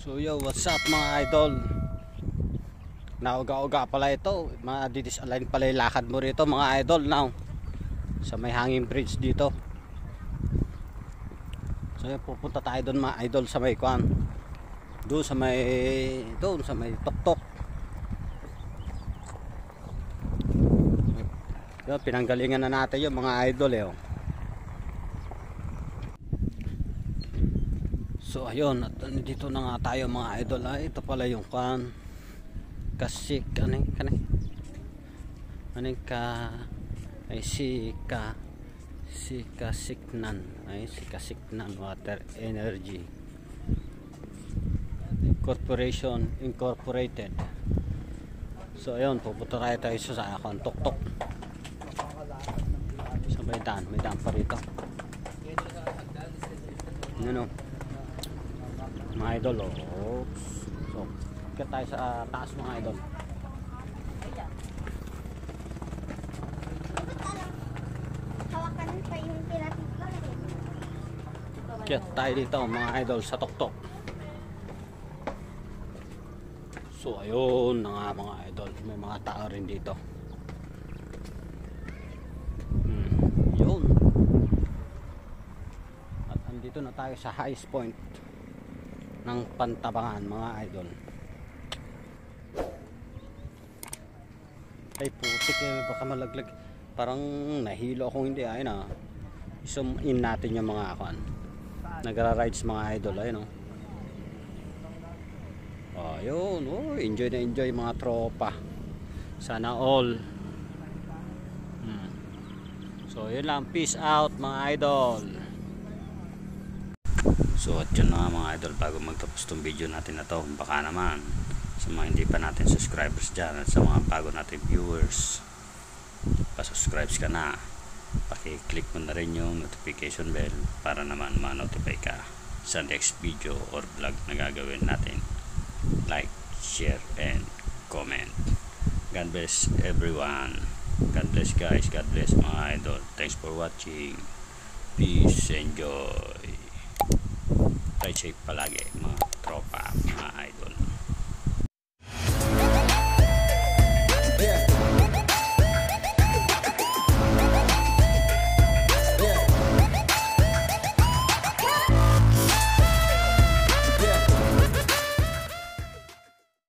So yo, what's up mga idol? Nauga-uga pala ito. Madidisalign pala yung lakad mo rito mga idol now. Sa may hanging bridge dito. So yun, pupunta tayo doon mga idol sa may kwan. Doon sa may tok-tok. Yun, pinanggalingan na natin yung mga idol eh. So ayun, at dito na nga tayo mga idol. Ito pala yung kan kasik Sikasiknan Water Energy Corporation Incorporated. So ayun, pupunta tayo sa akong tok-tok. So may daan pa rito. Ano mga idol, so kaya tayo sa taas mga idol. Kaya tayo dito mga idol sa tok-tok. So ayun na nga mga idol, may mga tao rin dito. Yun. At andito na tayo sa highest point ng Pantabangan mga idol. Ay putik eh, baka malaglag. Parang nahilo akong hindi. Ayun na, zoom in natin yung mga kan nagra-rides mga idol. Ayun ayun, enjoy na enjoy mga tropa. Sana all. So yun lang, peace out mga idol. So at yun na mga idol, bago magtapos tong video natin na to, baka naman sa mga hindi pa natin subscribers dyan at sa mga bago natin viewers, pa-subscribe ka na, paki-click mo na rin yung notification bell para naman ma-notify ka sa next video or vlog na gagawin natin. Like, share, and comment. God bless everyone. God bless guys, God bless mga idol. Thanks for watching. Peace, enjoy. Stay safe palagi mga tropa, mga idol.